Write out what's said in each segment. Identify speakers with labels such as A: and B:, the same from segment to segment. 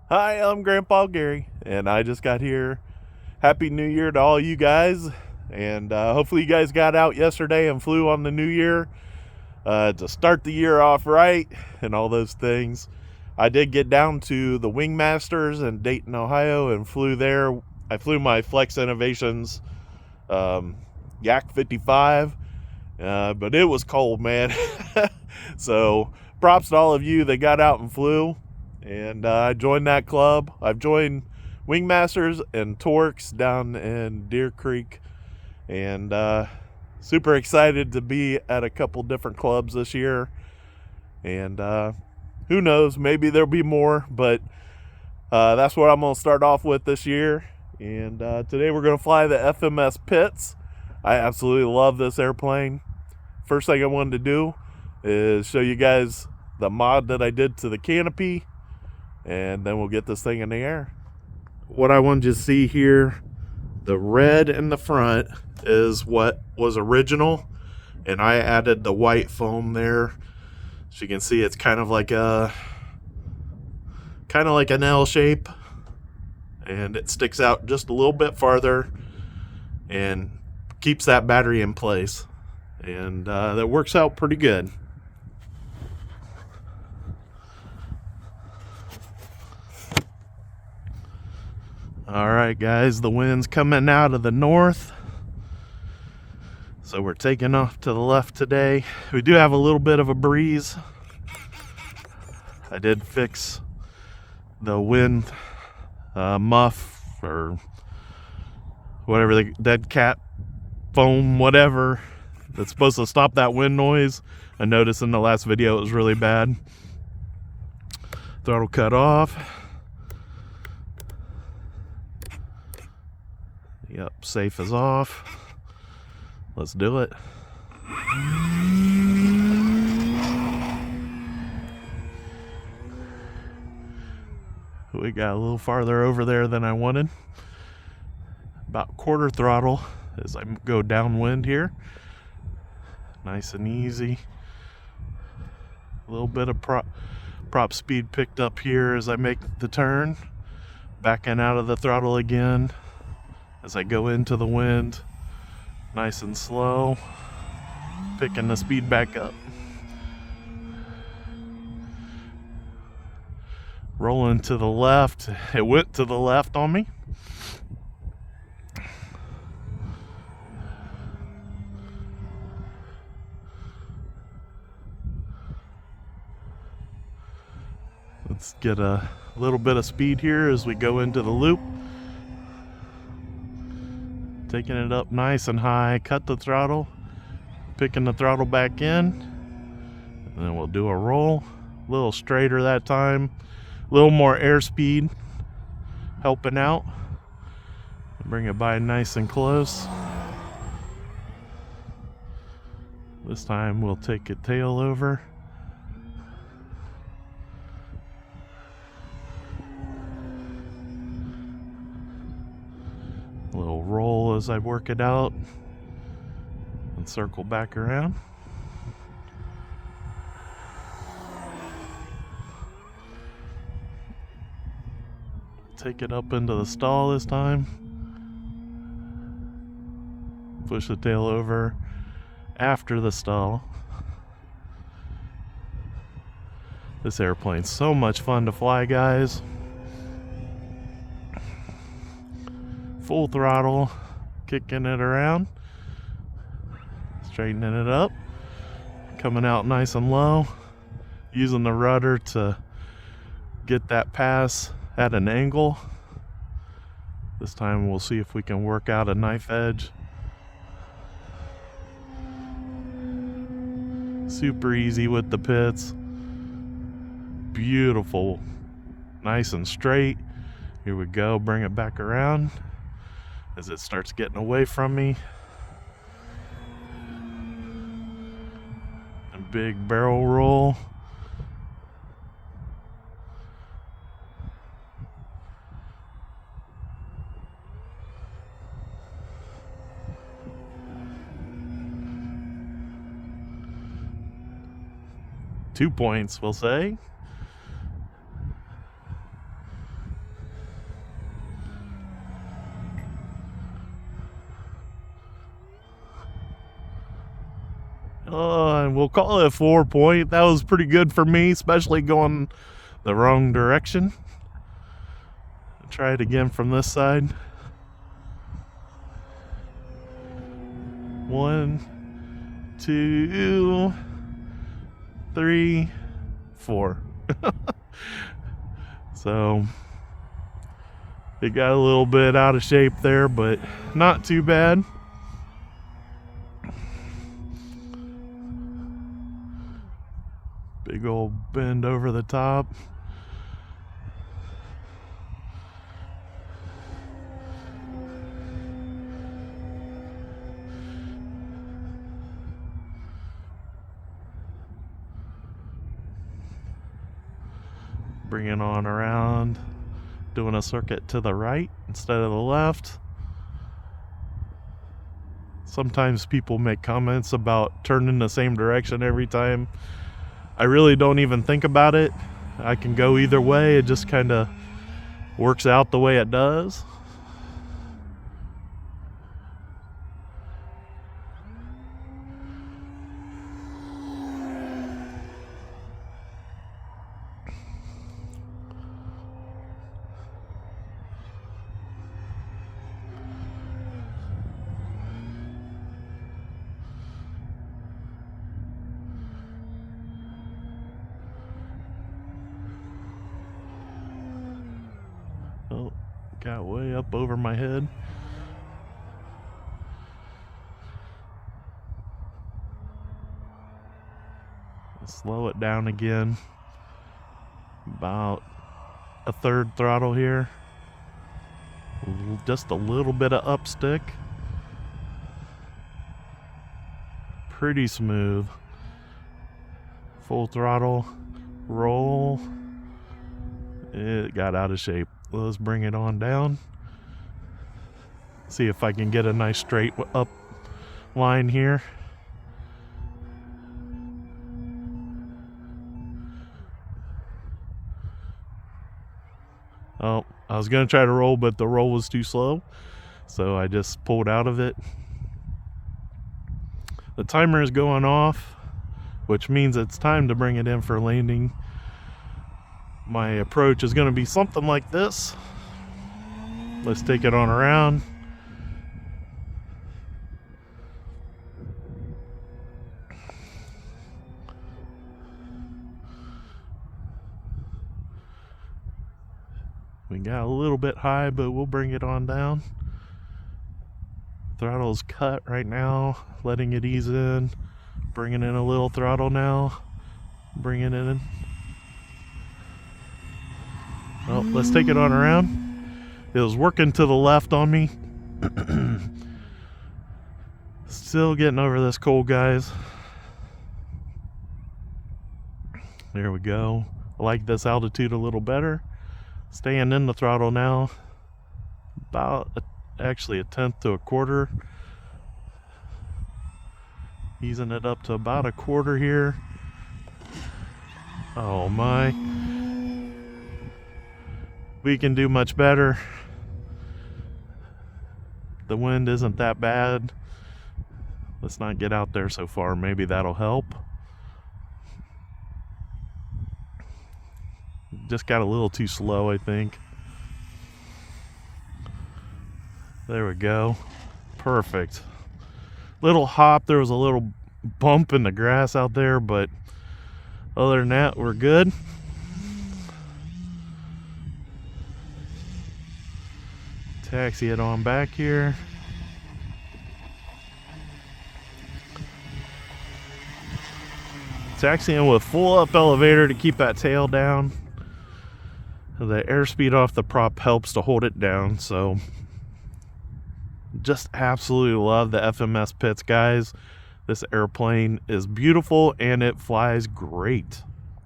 A: Hi, I'm Grandpa Gary, and I just got here. Happy New Year to all you guys, and hopefully you guys got out yesterday and flew on the New Year to start the year off right and all those things. I did get down to the Wing Masters in Dayton, Ohio, and flew there. I flew my Flex Innovations Yak 55, but it was cold, man. So props to all of you that got out and flew. And I joined that club. I've joined Wingmasters and Torques down in Deer Creek, and super excited to be at a couple different clubs this year. And who knows, maybe there'll be more, but that's what I'm going to start off with this year. And today we're going to fly the FMS Pitts. I absolutely love this airplane. First thing I wanted to do is show you guys the mod that I did to the canopy, and then we'll get this thing in the air. What I wanted you to see here, the red in the front is what was original, and I added the white foam there. As you can see, it's kind of like an L shape, and it sticks out just a little bit farther and keeps that battery in place, and that works out pretty good. Alright guys, the wind's coming out of the north, so we're taking off to the left today. We do have a little bit of a breeze. I did fix the wind muff or whatever, the dead cat foam, whatever, that's supposed to stop that wind noise. I noticed in the last video it was really bad. Throttle cut off. Yep, safe is off. Let's do it. We got a little farther over there than I wanted. About quarter throttle as I go downwind here. Nice and easy. A little bit of prop speed picked up here as I make the turn. Backing out of the throttle again as I go into the wind. Nice and slow. Picking the speed back up. Rolling to the left. It went to the left on me. Let's get a little bit of speed here as we go into the loop. Taking it up nice and high, cut the throttle, picking the throttle back in, and then we'll do a roll. A little straighter that time, a little more airspeed helping out. Bring it by nice and close. This time we'll take a tail over. A little roll as I work it out and circle back around. Take it up into the stall this time. Push the tail over after the stall. This airplane's so much fun to fly, guys. Full throttle, kicking it around, straightening it up, coming out nice and low, using the rudder to get that pass at an angle. This time we'll see if we can work out a knife edge. Super easy with the Pitts. Beautiful, nice and straight. Here we go, bring it back around as it starts getting away from me. A big barrel roll. .2 points, we'll say. And we'll call it a 4-point. That was pretty good for me, especially going the wrong direction. Try it again from this side. 1, 2, 3, 4. So it got a little bit out of shape there, but not too bad. Big old bend over the top. Bring it on around, doing a circuit to the right instead of the left. Sometimes people make comments about turning the same direction every time. I really don't even think about it. I can go either way. It just kind of works out the way it does. Oh, got way up over my head. Slow it down again. About a third throttle here. Just a little bit of upstick. Pretty smooth. Full throttle. Roll. It got out of shape. Let's bring it on down. See if I can get a nice straight up line here. Oh, I was going to try to roll, but the roll was too slow, so I just pulled out of it. The timer is going off, which means it's time to bring it in for landing. My approach is going to be something like this. Let's take it on around. We got a little bit high, but we'll bring it on down. Throttle's cut right now, letting it ease in. Bringing in a little throttle now. Bringing it in. Well, let's take it on around. It was working to the left on me. Still getting over this cold, guys. There we go. I like this altitude a little better. Staying in the throttle now. About actually a tenth to a quarter. Easing it up to about a quarter here. Oh my. We can do much better. The wind isn't that bad. Let's not get out there so far. Maybe that'll help. Just got a little too slow, I think. There we go. Perfect. Little hop. There was a little bump in the grass out there, but other than that, we're good. Taxi it on back here. Taxiing with full up elevator to keep that tail down. The airspeed off the prop helps to hold it down, so just absolutely love the FMS Pitts, guys. This airplane is beautiful and it flies great.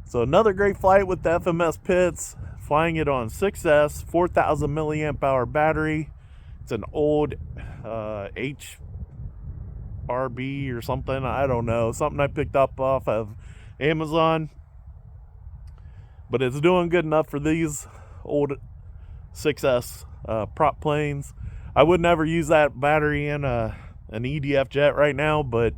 A: So another great flight with the FMS Pitts, flying it on 6S, 4,000 milliamp hour battery. It's an old HRB or something, I don't know, something I picked up off of Amazon. But it's doing good enough for these old 6S prop planes. I would never use that battery in an EDF jet right now, but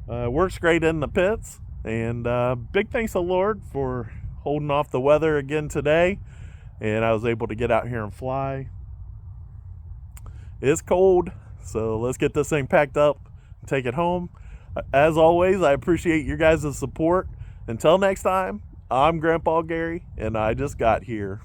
A: Works great in the pits. And big thanks to the Lord for holding off the weather again today. And I was able to get out here and fly. It's cold, so let's get this thing packed up and take it home. As always, I appreciate your guys' support. Until next time, I'm Grandpa Gary, and I just got here.